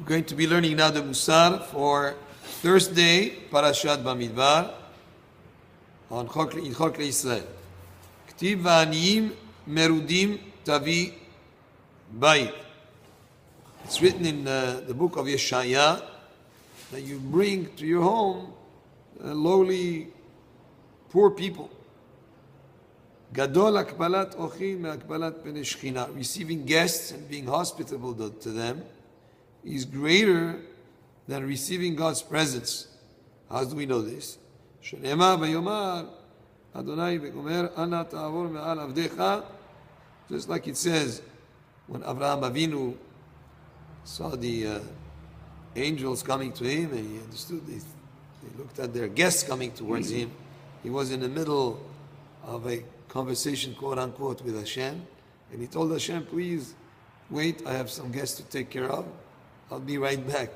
We're going to be learning now the Musar for Thursday, Parashat Bamidbar, on in Chok Israel. K'tiv v'aniyim merudim tavi bayit. It's written in the book of Yeshaya that you bring to your home lowly, poor people. Gadol akbalat ochim me'akbalat pnei shechina. Receiving guests and being hospitable to them is greater than receiving God's presence. How do we know this? Shene'emar v'yomar Adonai v'gomer ana ta'avor me'al avdecha. Just like it says when Avraham Avinu saw the angels coming to him, and he understood they looked at their guests coming towards him. He was in the middle of a conversation, quote unquote, with Hashem, and he told Hashem, please wait, I have some guests to take care of. I'll be right back.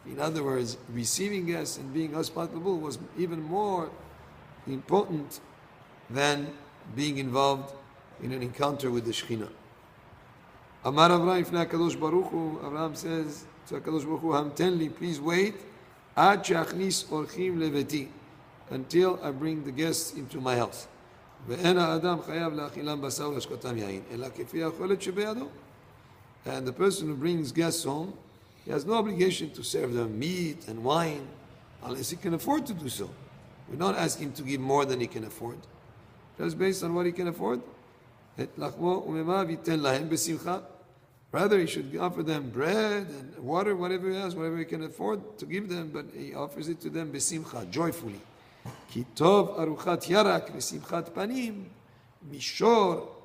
In other words, receiving guests and being hospitable was even more important than being involved in an encounter with the Shekhinah. Amar Avraham ifnei HaKadosh Baruch Hu, Avraham says to HaKadosh Baruch Hu, Hamtenli, please wait, ad she'achnis orchim leveti, until I bring the guests into my house. ואין האדם חייב להאכילם בשר ולהשקותם יין, אלא כפי היכולת שבידו. And the person who brings guests home, he has no obligation to serve them meat and wine, unless he can afford to do so. We don't ask him to give more than he can afford. Just based on what he can afford. Rather, he should offer them bread and water, whatever he has, whatever he can afford to give them, but he offers it to them besimcha, joyfully. כי טוב ארוחת ירק ושמחת פנים, מישור,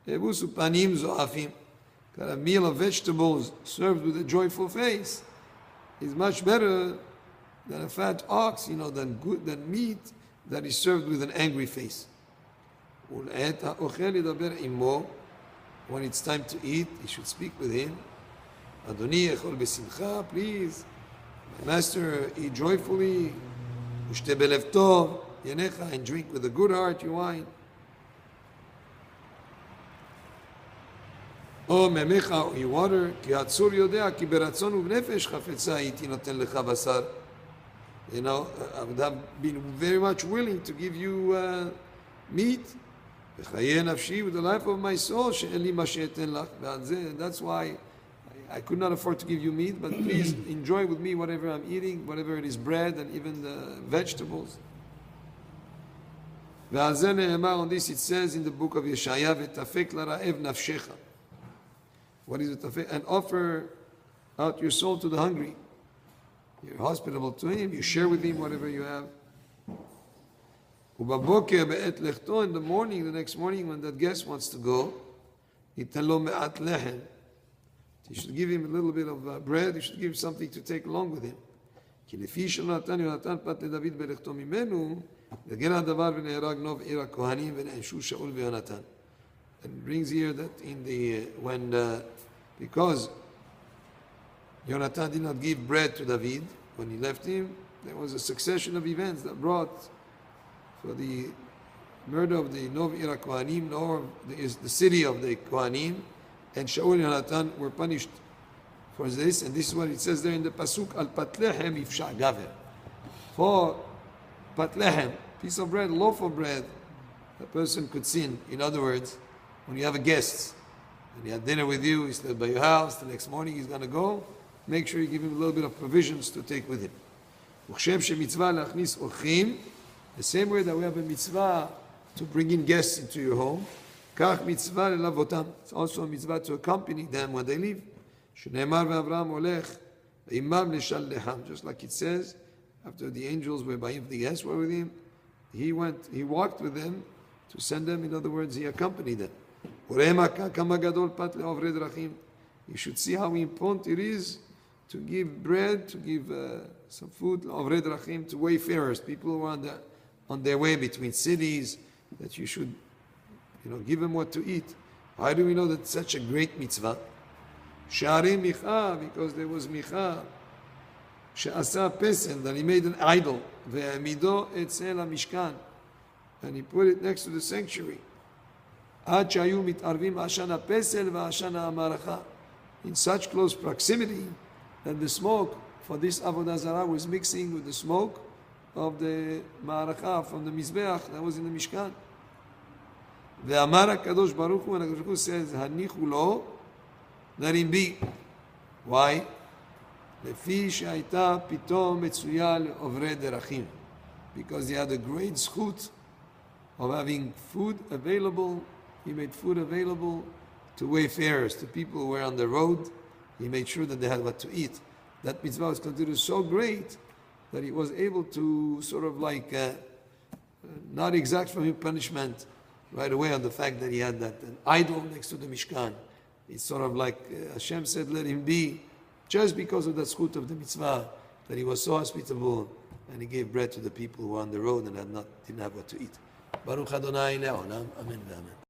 אבוס ופנים זועפים. A meal of vegetables served with a joyful face is much better than a fat ox, than meat that is served with an angry face. When it's time to eat, he should speak with him. Adoni echol besimcha, please, my master, eat joyfully. Ushte belev tov, yenecha, and drink with a good heart your wine. או מימיך או water, כי הצור יודע, כי ברצון ובנפש חפצה הייתי נותן לך בשר. I would have been very much willing to give you meat. וחיי נפשי, with the life of my soul, שאין לי מה שאתן לך. That's why I could not afford to give you meat, but please enjoy with me whatever I'm eating, whatever it is, bread and even the vegetables. ועל זה נאמר, on this it says in the book of Yeshaya, ותפק לרעב נפשך. What is it? And offer out your soul to the hungry. You're hospitable to him, you share with him whatever you have. In the morning, the next morning, when that guest wants to go, you should give him a little bit of bread, you should give him something to take along with him. And it brings here that because Yonatan did not give bread to David when he left him, there was a succession of events that brought for the murder of the Nov Ira Kohanim, the city of the Kohanim, and Shaul and Yonatan were punished for this, and this is what it says there in the Pasuk, Al Patlechem Ifsha Gaver. For Patlechem, piece of bread, loaf of bread, a person could sin. In other words, when you have a guest and he had dinner with you, he stayed by your house, the next morning he's going to go, make sure you give him a little bit of provisions to take with him. The same way that we have a mitzvah to bring in guests into your home, it's also a mitzvah to accompany them when they leave. Just like it says, after the angels were by him, the guests were with him, he walked with them to send them. In other words, he accompanied them. You should see how important it is to give bread, to give some food to wayfarers, people who are on their way between cities, that you should give them what to eat. How do we know that such a great mitzvah? Shari Micha, because there was Micha, She'asa Pesel, that he made an idol, Ve'amido etzel HaMishkan, and he put it next to the sanctuary. עד שהיו מתערבים עשן הפסל ועשן המערכה. In such close proximity that the smoke for this Avodah Zarah was mixing with the smoke of the Ma'arakah from the Mizbeach that was in the Mishkan. Ve'amar HaKadosh Baruch Hu, and HaKadosh Baruch Hu says, Hanichu lo, let him be. Why? לפי שהייתה פתאום מצויה לעוברי דרכים. Because he had a great zchut of having food available. He made food available to wayfarers, to people who were on the road. He made sure that they had what to eat. That mitzvah was considered so great that he was able to sort of like not exact from him punishment right away on the fact that he had that an idol next to the Mishkan. It's sort of like Hashem said, let him be, just because of the zchut of the mitzvah, that he was so hospitable and he gave bread to the people who were on the road and didn't have what to eat. Baruch Adonai le'olam. Amen ve'amen.